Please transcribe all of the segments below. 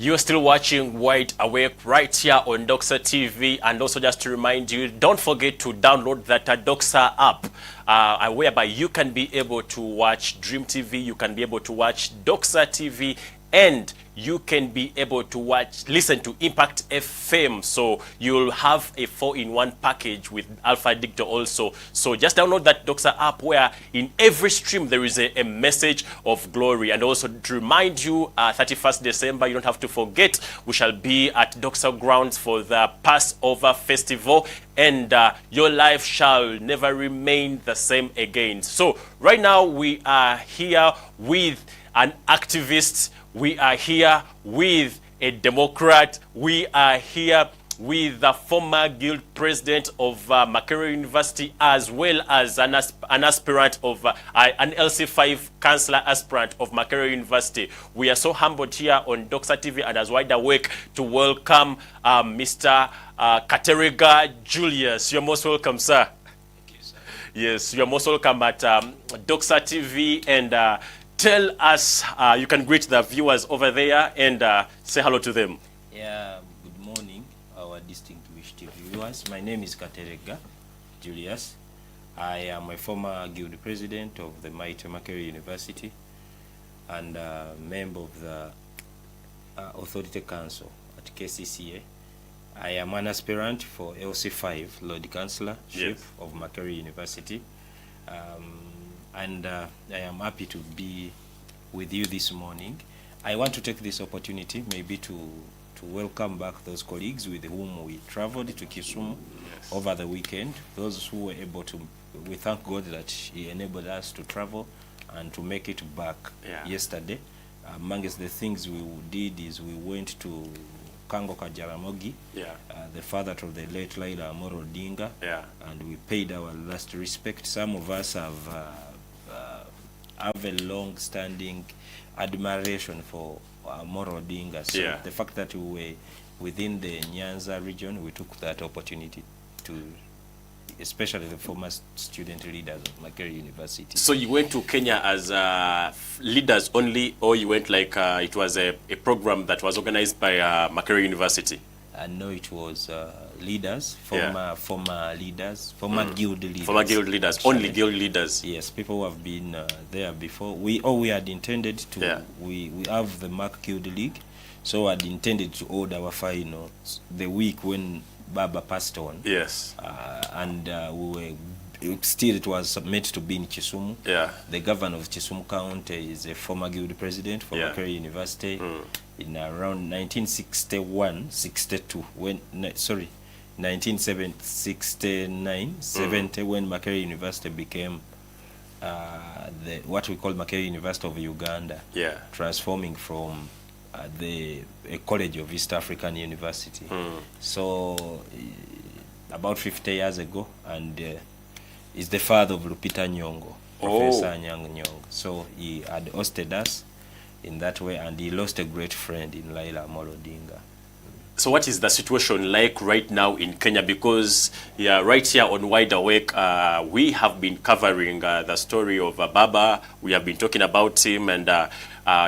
You're still watching Wide Awake right here on Doxa TV, and also just to remind you, don't forget to download that Doxa app, whereby you can be able to watch Dream TV, you can be able to watch Doxa TV, and you can be able to listen to Impact FM. So you'll have a 4-in-1 package with Alpha Dictor also. So just download that Doxa app, where in every stream there is a message of glory. And also to remind you, 31st December, you don't have to forget, we shall be at Doxa grounds for the Passover festival, and your life shall never remain the same again. So right now we are here with an activist, we are here with a Democrat, we are here with the former guild president of Makerere University, as well as an aspirant of an LC5 councillor aspirant of Makerere University. We are so humbled here on Doxa TV and as Wide Awake to welcome Mr. Kateregga Julius. You're most welcome, sir. Thank you, sir. Yes, you're most welcome at Doxa TV, and tell us, you can greet the viewers over there and say hello to them. Yeah, good morning, our distinguished viewers. My name is Kateregga Julius. I am a former guild president of the mighty Makerere University and a member of the Authority Council at KCCA. I am an aspirant for LC5, Lord Councillorship, yes, of Makerere University. And I am happy to be with you this morning. I want to take this opportunity maybe to welcome back those colleagues with whom we traveled to Kisumu, yes, over the weekend. Those who were able to, we thank God that He enabled us to travel and to make it back, yeah, yesterday. Amongst the things we did is we went to Kango Kajaramogi, yeah, the father of the late Raila Amolo Odinga, yeah, and we paid our last respect. Some of us have a long-standing admiration for Amolo Odinga. So yeah, the fact that we were within the Nyanza region, we took that opportunity to, especially the former student leaders of Makerere University. So you went to Kenya as leaders only, or you went like it was a program that was organized by Makerere University? No, it was leaders, former leaders, former guild leaders. Former guild leaders, actually. Only guild leaders. Yes, people who have been there before. We had intended to, yeah, we have the Mark Guild League, so I had intended to hold our finals the week when Baba passed on. Yes. And it was meant to be in Kisumu. Yeah. The governor of Kisumu County is a former guild president for, yeah, Makerere University. In around 1961, 62, 1969, 70, when Makerere University became what we call Makerere University of Uganda, yeah, transforming from a college of East African University. So about 50 years ago, and is the father of Lupita Nyong'o, Professor Anyang' Nyong'o. So he had hosted us in that way, and he lost a great friend in Raila Amolo Odinga. So what is the situation like right now in Kenya? Because yeah, right here on Wide Awake, we have been covering the story of Baba. We have been talking about him, and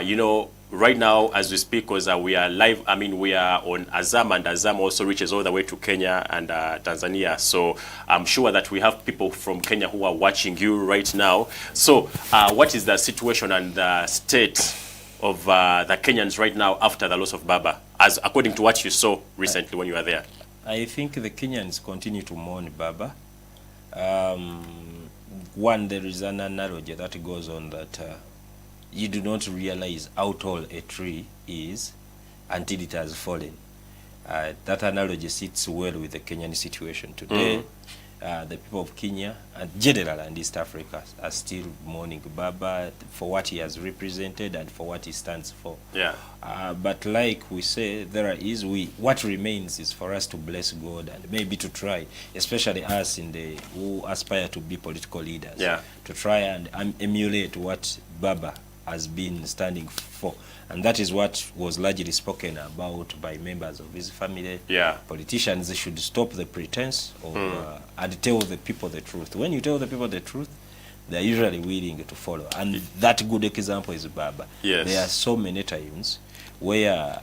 you know, right now as we speak, because we are live, I mean, we are on Azam, and Azam also reaches all the way to Kenya and Tanzania. So I'm sure that we have people from Kenya who are watching you right now. So what is the situation and the state of the Kenyans right now after the loss of Baba, as according to what you saw recently when you were there? I think the Kenyans continue to mourn Baba. One, there is an analogy that goes on that you do not realize how tall a tree is until it has fallen. That analogy sits well with the Kenyan situation today. The people of Kenya and general and East Africa are still mourning Baba for what he has represented and for what he stands for. Yeah. But like we say, what remains is for us to bless God and maybe to try, especially us who aspire to be political leaders, yeah, to try and emulate what Baba has been standing for. And that is what was largely spoken about by members of his family. Yeah. Politicians should stop the pretense of, and tell the people the truth. When you tell the people the truth, they are usually willing to follow. And that good example is Baba. Yes. There are so many times where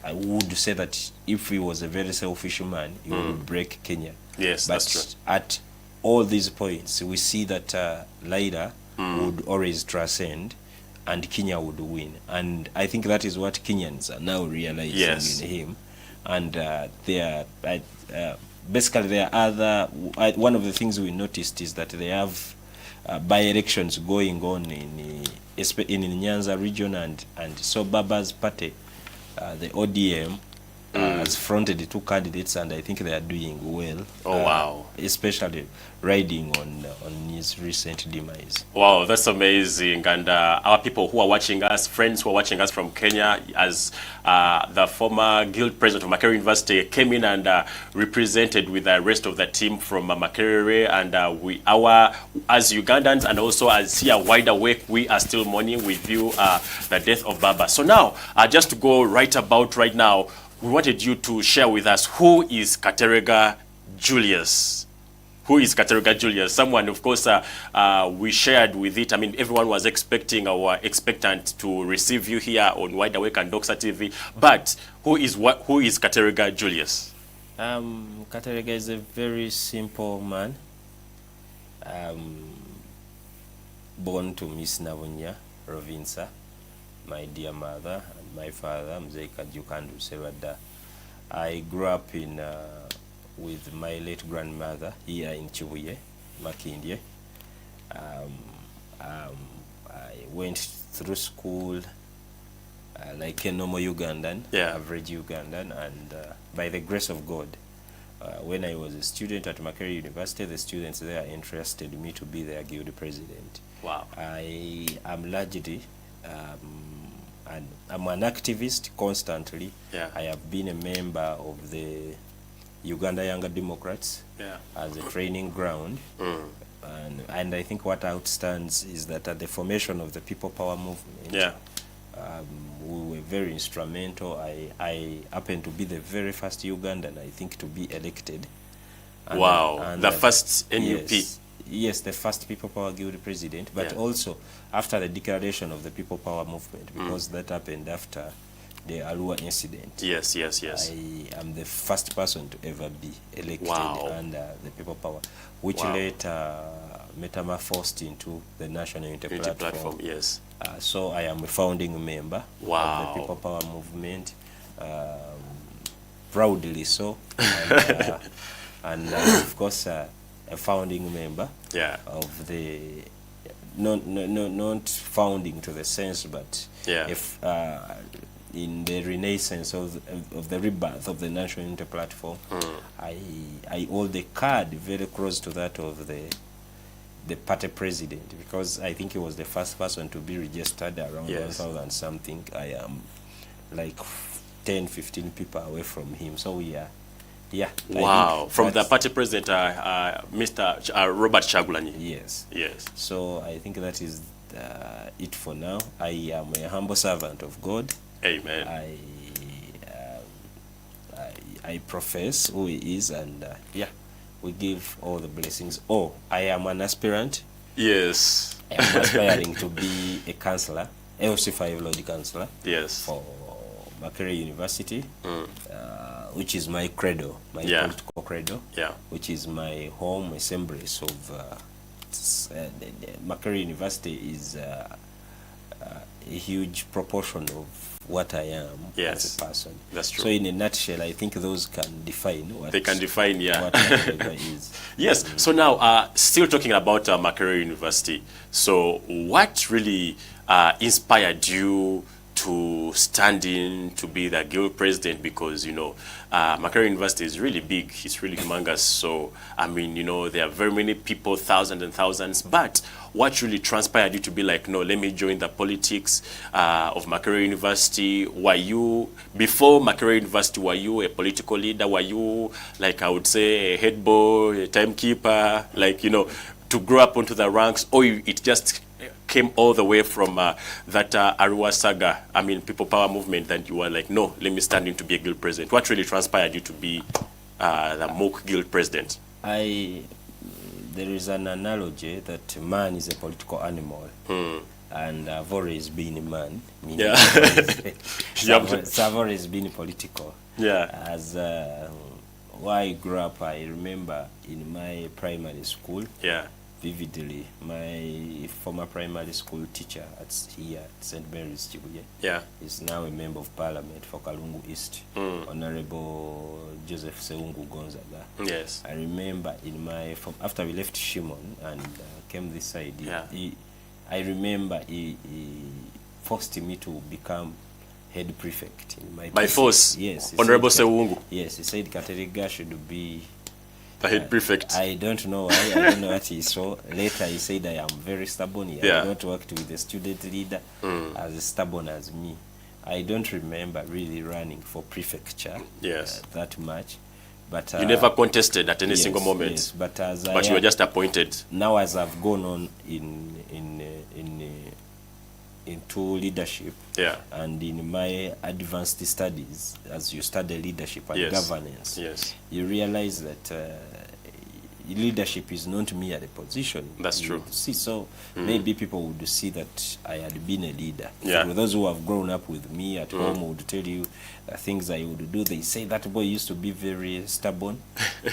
I would say that if he was a very selfish man, he would break Kenya. Yes, but that's true. At all these points, we see that Laila would always transcend, and Kenya would win. And I think that is what Kenyans are now realizing in him. And basically, there are other. One of the things we noticed is that they have by-elections going on in Nyanza region, and so Baba's party, the ODM, has fronted 2 candidates, and I think they are doing well. Oh wow! Especially riding on his recent demise. Wow, that's amazing. And our people who are watching us, friends who are watching us from Kenya, as the former guild president of Makerere University came in and represented with the rest of the team from Makerere, and as Ugandans and also as here Wide Awake, we are still mourning with you the death of Baba. So now, just to go right now, we wanted you to share with us, who is Kateregga Julius? Who is Kateregga Julius? Someone, of course, we shared with it. I mean, everyone was expecting or expectant to receive you here on Wide Awake and Doxa TV. But who is Kateregga Julius? Kateregga is a very simple man. Born to Miss Navunya Rovinsa, my dear mother, and my father, Mzee Kajukandu Serwada. I grew up with my late grandmother here in Chibuye, Makindye. I went through school like a normal Ugandan, average Ugandan, and by the grace of God, when I was a student at Makerere University, the students there interested me to be their guild president. Wow. I am largely and I'm an activist constantly. I have been a member of the Uganda Younger Democrats as a training ground. And I think what outstands is that at the formation of the People Power Movement, we were very instrumental. I happened to be the very first Ugandan, I think, to be elected. And the first NUP. Yes, the first People Power Guild president, but also after the declaration of the People Power Movement, because that happened after the Arua incident. Yes. I am the first person to ever be elected under the People Power, which later metamorphosed into the National Unity Platform. Yes. So I am a founding member of the People Power Movement, proudly so, and of course a founding member of the not founding to the sense, but if in the renaissance of the rebirth of the National Unity Platform, I hold the card very close to that of the party president, because I think he was the first person to be registered around 1,000 something. I am like 10-15 people away from him, so we are. Wow, from the party president, Mr. Robert Chagulanyi. Yes. So I think that is it for now. I am a humble servant of God. Amen. I profess who he is, and we give all the blessings. I am an aspirant. Yes. I am aspiring to be a councillor, LC5 Lord Councillor. Yes. For Makerere University, which is my credo, my political credo, which is my home assembly. So Makerere University is a huge proportion of what I am as a person. That's true. So in a nutshell, I think those can define what what Makerere is. Yes. So now, still talking about Makerere University. So what really inspired you to stand in to be the guild president? Because Makerere University is really big, it's really humongous. So I mean, there are very many people, thousands and thousands. But what really transpired you to be like, no, let me join the politics of Makerere University? Were you, before Makerere University, were you a political leader? Were you, like I would say, a head boy, a timekeeper, like, to grow up onto the ranks? Or it just came all the way from that Arua saga, I mean, People Power Movement, that you were like, no, let me stand in to be a guild president? What really transpired you to be the MOOC guild president? There is an analogy that man is a political animal. and I've always been a man. Yeah. So I've always been political. Yeah. As where I grew up, I remember in my primary school, Yeah. vividly, my former primary school teacher here at St. Mary's Chibuye Yeah. is now a member of parliament for Kalungu East, Honorable Joseph Seungu Gonzaga. Yes. I remember after we left Shimon and came this side, Yeah. I remember he forced me to become head prefect in my By PC. force? Yes. Honorable Seungu? Yes, he said Kateregga should be The head prefect. I don't know why. I don't know what he saw. Later he said I am very stubborn. He Yeah. had not worked with the student leader as stubborn as me. I don't remember really running for prefecture Yes. that much. But You never contested at any yes, single moment. yes, but as But you were just appointed. now as I've gone on into leadership, Yeah. and in my advanced studies, as you study leadership and Yes. governance, Yes. you realize that leadership is not mere a position. That's You true. would see, so maybe people would see that I had been a leader. Yeah. For those who have grown up with me at home would tell you the things I would do. They say that boy used to be very stubborn,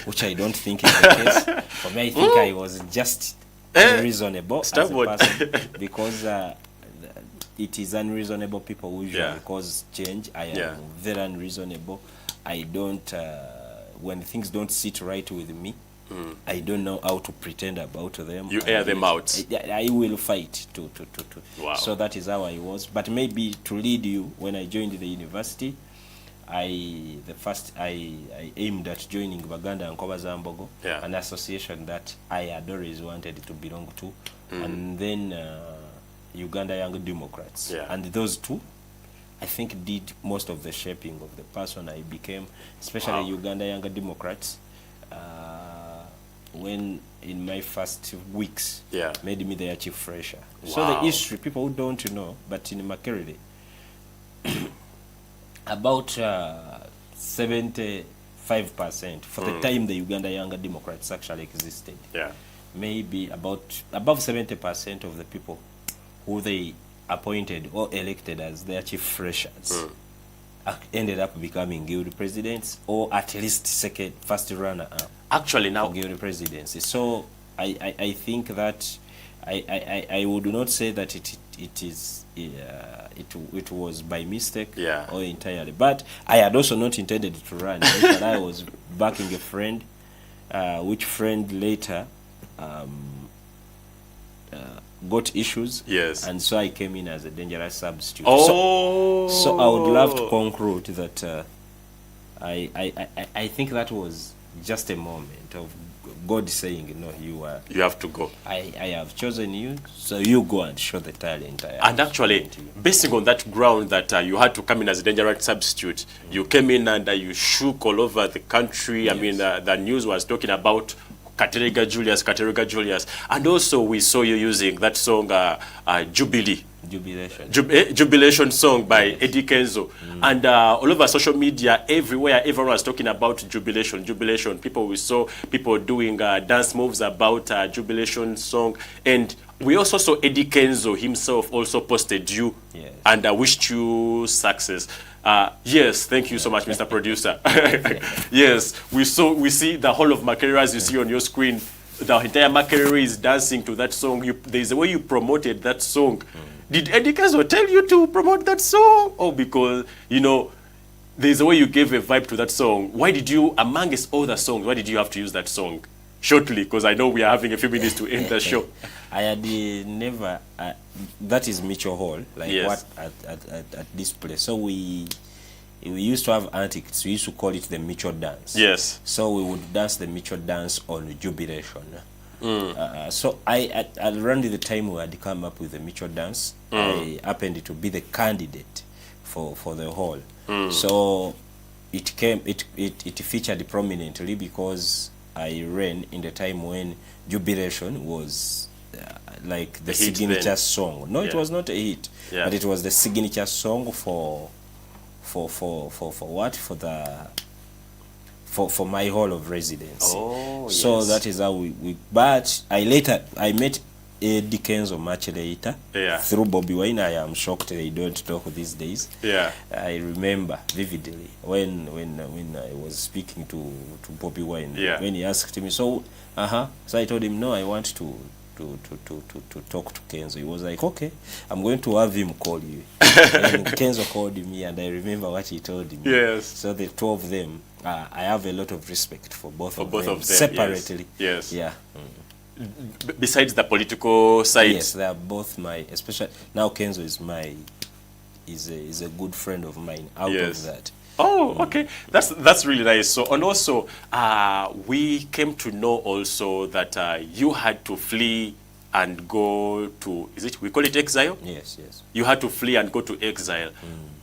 which I don't think is the case. For me, I think I was just unreasonable Stubborn. as a person, because it is unreasonable people who usually Yeah. cause change. I am Yeah. very unreasonable. I don't, when things don't sit right with me, I don't know how to pretend about them. You air them out. I will fight to. Wow. So that is how I was. But maybe to lead you, when I joined the university, I aimed at joining Baganda and Kobazambogo, Yeah. an association that I had always wanted to belong to, and then Uganda Young Democrats, Yeah. and those two, I think, did most of the shaping of the person I became, especially Wow. Uganda Young Democrats. When in my first weeks, Yeah. made me their chief fresher. So Wow. the history, people who don't know, but in Makerere, about 75% for the time the Uganda Younger Democrats actually existed. Yeah. Maybe above 70% of the people who they appointed or elected as their chief freshers ended up becoming guild presidents, or at least first runner up. Actually, now, Guild presidency. So I think that I would not say that it was by mistake, Yeah. or entirely, but I had also not intended to run. But I was backing a friend, which friend later got issues. Yes. And so I came in as a dangerous substitute. oh. So I would love to conclude that I think that was just a moment of God saying, no, You have to go. I have chosen you, so you go and show the talent I have. And actually, basing on that ground that you had to come in as a dangerous substitute, you came in and you shook all over the country. I mean, the news was talking about Kateregga Julius. And also we saw you using that song, Jubilee. Jubilation. Jubilation song by Dickens. And all over social media, everywhere, everyone was talking about jubilation. We saw people doing dance moves about jubilation song. And we also saw Dickens himself also posted you and wished you success. Yes, thank you so much, Mr. Producer. Yes, we see the whole of Makerere as you see on your screen. The entire Makerere is dancing to that song. There's a way you promoted that song. Did Dickens tell you to promote that song? Oh, because, there's a way you gave a vibe to that song. Why did you, amongst other songs, why did you have to use that song? Shortly, because I know we are having a few minutes to end the show. I had never, that is Mitchell Hall, like Yes. what at this place. So we used to have antics. We used to call it the Mitchell dance. Yes. So we would dance the Mitchell dance on jubilation. So around the time we had come up with the Mitchell dance, I happened to be the candidate for the hall. So it featured prominently because I ran in the time when jubilation was like the signature song. No, it was not a hit, but it was the signature song for what? For my hall of residence. Oh, so yes. that is how we but I met Dickens or much later. Yeah. Through Bobby Wine, I am shocked they don't talk these days. Yeah. I remember vividly when I was speaking to Bobby Wine, Yeah. when he asked me, so I told him, no, I want to talk to Kenzo. He was like, okay, I'm going to have him call you. And Kenzo called me, and I remember what he told me. Yes. So the two of them, I have a lot of respect for both of them separately. Yes. Yeah. Besides the political side. Yes, they are both my, especially now Kenzo is a good friend of mine out of that. Oh, okay. That's really nice. So, and also, we came to know also that you had to flee and go to, we call it exile? Yes, yes. You had to flee and go to exile.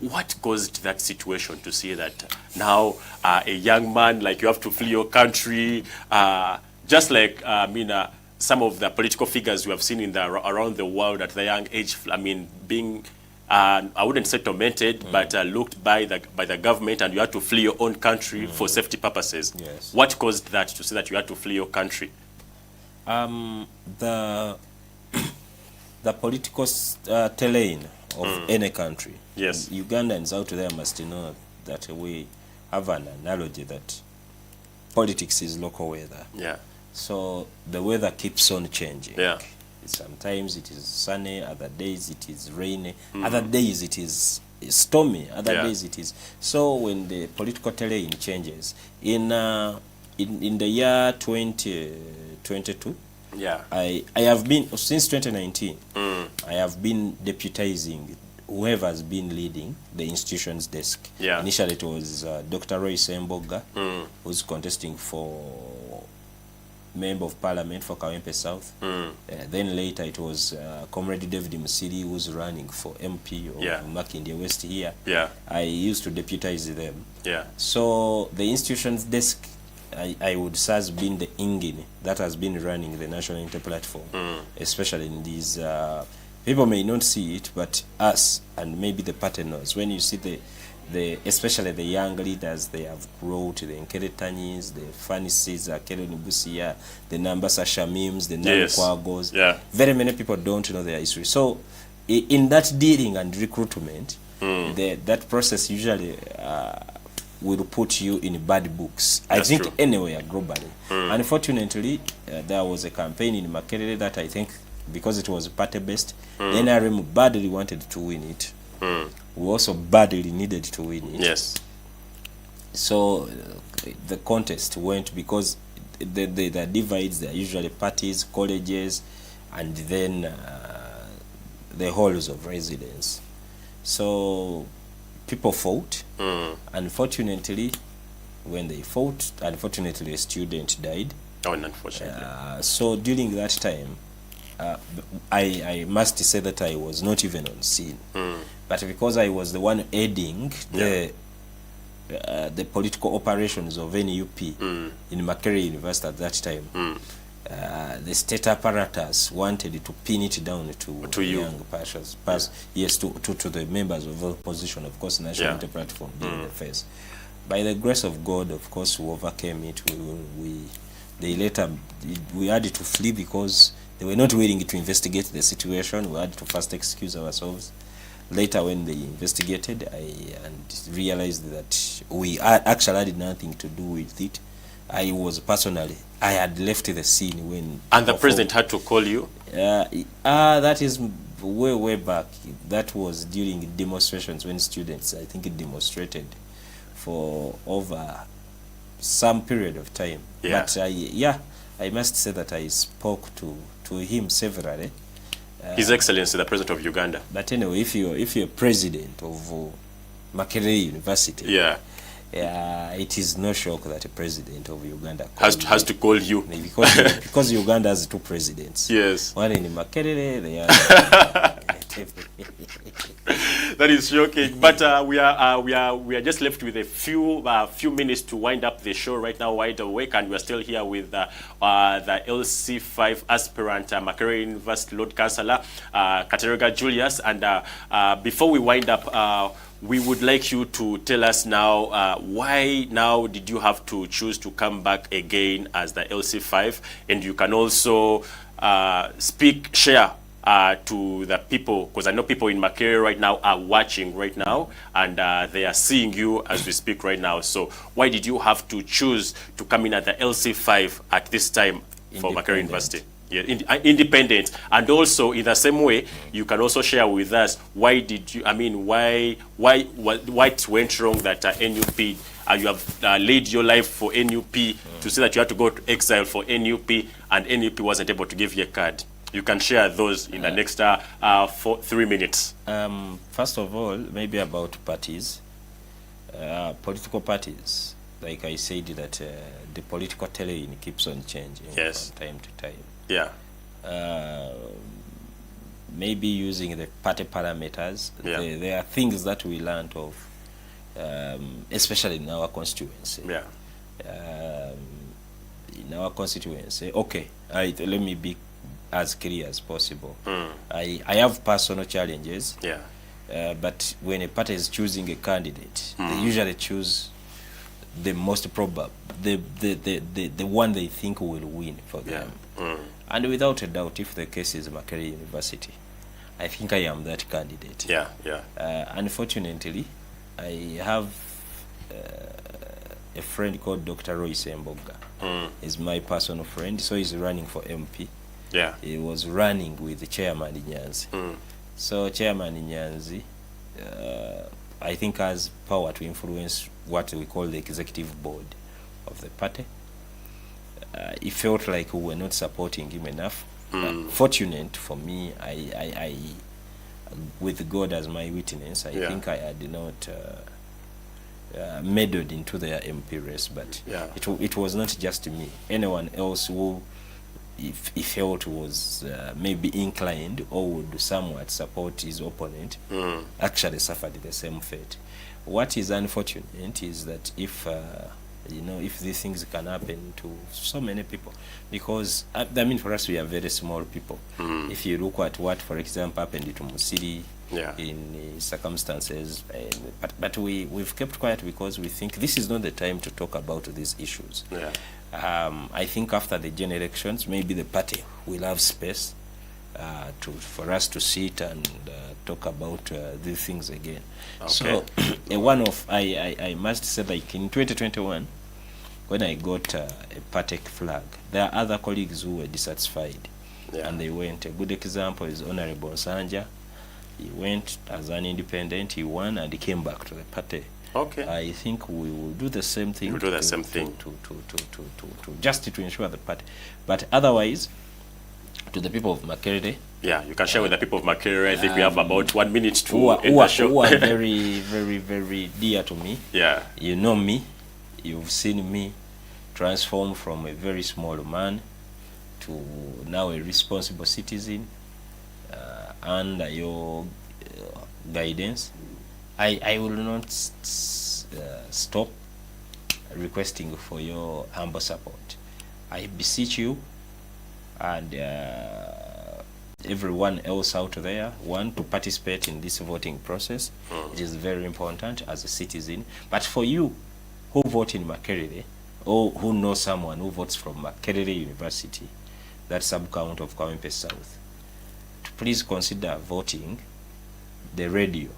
What caused that situation to see that now a young man, like, you have to flee your country, just like, some of the political figures we have seen in around the world at the young age, being I wouldn't say tormented, but looked by the government, and you had to flee your own country for safety purposes. Yes. What caused that, to say that you had to flee your country? The political terrain of any country. Yes. Ugandans out there must know that we have an analogy that politics is local weather. Yeah. So the weather keeps on changing. Yeah. Sometimes it is sunny, other days it is rainy, other days it is stormy, other days it is. So when the political terrain changes, in the year 2022, yeah, I have been, since 2019, I have been deputizing whoever has been leading the institution's desk. Yeah. Initially it was Dr. Roy Semboga, who's contesting for Member of Parliament for Kawempe South. Then later it was Comrade David Musiri, who's running for MP of Makindye West here. Yeah. I used to deputize them. Yeah. So the institution's desk, I would say, has been the engine that has been running the National Inter Platform, especially in these. People may not see it, but us and maybe the partners, when you see especially the young leaders, they have growth, the Nkeretanyis, the Fanises, Keren Busia, the Nambasa Shamims, the Nankwagos. Yeah. Very many people don't know their history. So in that dealing and recruitment, that process usually will put you in bad books. I think true. Anywhere globally. Unfortunately, there was a campaign in Makerere that I think, because it was party-based, the NRM badly wanted to win it. We also badly needed to win it. Yes. So the contest went, because the divides, they are usually parties, colleges, and then the halls of residence. So people fought. Unfortunately, when they fought, unfortunately a student died. Oh, unfortunately. So during that time, I must say that I was not even on scene. But because I was the one aiding the political operations of NUP in Makerere University at that time, the state apparatus wanted to pin it down to young pastors, yes, to the members of the opposition, of course, National Inter Platform during the phase. By the grace of God, of course, we overcame it. We had to flee because they were not willing to investigate the situation. We had to first excuse ourselves. Later, when they investigated, and realized that we actually had nothing to do with it. I had left the scene when... And the president had to call you? That is way back. That was during demonstrations when students, I think, demonstrated for over some period of time. Yeah. But I must say that I spoke to him severally. His Excellency, the President of Uganda. But anyway, if you're president of Makerere University, it is no shock that a president of Uganda has to call you, because Uganda has two presidents. Yes. One in Makerere, the other. That is shocking. But we are just left with a few minutes to wind up the show right now. Wide Awake, and we are still here with the LC5 aspirant, Makerere University Lord Councillor Kateregga Julius. And before we wind up, we would like you to tell us now why now did you have to choose to come back again as the LC5, and you can also share to the people, because I know people in Makerere right now are watching right now, and they are seeing you as we speak right now. So why did you have to choose to come in at the LC5 at this time for Makerere University? Yeah, independent. And also in the same way, you can also share with us, why did you, I mean, what went wrong that NUP, you have laid your life for NUP to say that you had to go to exile for NUP, and NUP wasn't able to give you a card. You can share those in the next 3 minutes. First of all, maybe about parties, political parties. Like I said, that the political terrain keeps on changing from time to time. Yeah. Maybe using the party parameters. Yeah. There are things that we learned of, especially in our constituency. Yeah. In our constituency, okay, let me be as clear as possible. I have personal challenges. Yeah. But when a party is choosing a candidate, they usually choose the most probable, the one they think will win for them. And without a doubt, if the case is Makerere University, I think I am that candidate. Yeah, yeah. Unfortunately, I have a friend called Dr. Roy Semboga. He's my personal friend, so he's running for MP. Yeah. He was running with the Chairman Nyanzi. So Chairman Nyanzi, I think, has power to influence what we call the executive board of the party. It felt like we were not supporting him enough. Fortunate for me, I with God as my witness, I think I had not meddled into the MP race, but it was not just me. Anyone else who, if he felt was maybe inclined or would somewhat support his opponent, actually suffered the same fate. What is unfortunate is that if if these things can happen to so many people, because I mean, for us, we are very small people. If you look at what, for example, happened to Ssali in circumstances, but we've kept quiet because we think this is not the time to talk about these issues. I think after the general elections, maybe the party will have space for us to sit and talk about these things again. So I must say, like in 2021, when I got a party flag, there are other colleagues who were dissatisfied, and they went. A good example is Honorable Sanja. He went as an independent, he won, and he came back to the party. I think we will do the same thing. We'll do the same thing just to ensure the party. But otherwise, to the people of Makerere. Yeah, you can share with the people of Makerere. I think we have about 1 minute to end the show. Who are very, very, very dear to me. Yeah. You know me. You've seen me transform from a very small man to now a responsible citizen. Under your guidance, I will not stop requesting for your humble support. I beseech you and everyone else out there, to participate in this voting process. It is very important as a citizen. But for you who vote in Makerere, or who know someone who votes from Makerere University, that sub-count of Kawempe South, to please consider voting the radio.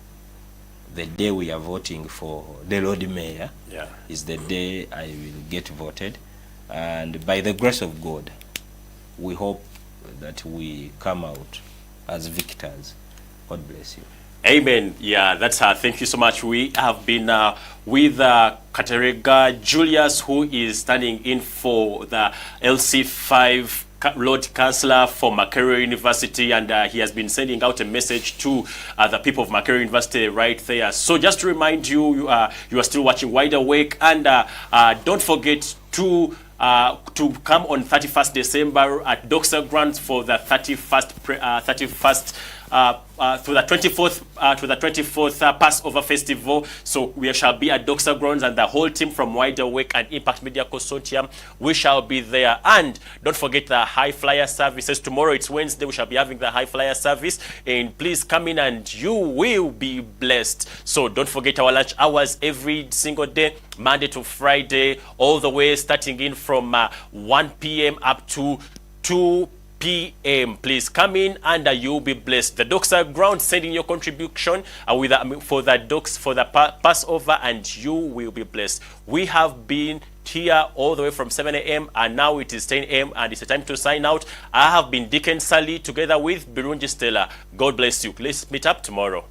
The day we are voting for the Lord Mayor is the day I will get voted. And by the grace of God, we hope that we come out as victors. God bless you. Amen. Yeah, that's thank you so much. We have been with Kateregga Julius, who is standing in for the LC5 Lord Councillor for Makerere University, and he has been sending out a message to the people of Makerere University right there. So just to remind you, you are still watching Wide Awake, and don't forget to come on 31st December at Doxa Grounds for the 31st to the 24th Passover Festival. So we shall be at Doxa Grounds, and the whole team from Wide Awake and Impact Media Consortium, we shall be there. And don't forget the high flyer services. Tomorrow, it's Wednesday, we shall be having the high flyer service, and please come in and you will be blessed. So don't forget our lunch hours every single day, Monday to Friday, all the way starting in from 1 p.m. up to 2 p.m. Please come in and you'll be blessed. The docs are ground. Send in your contribution for the Passover, and you will be blessed. We have been here all the way from 7 a.m. and now it is 10 a.m. and it's a time to sign out. I have been Dickens Ssali together with Birungi Stella. God bless you. Let's meet up tomorrow.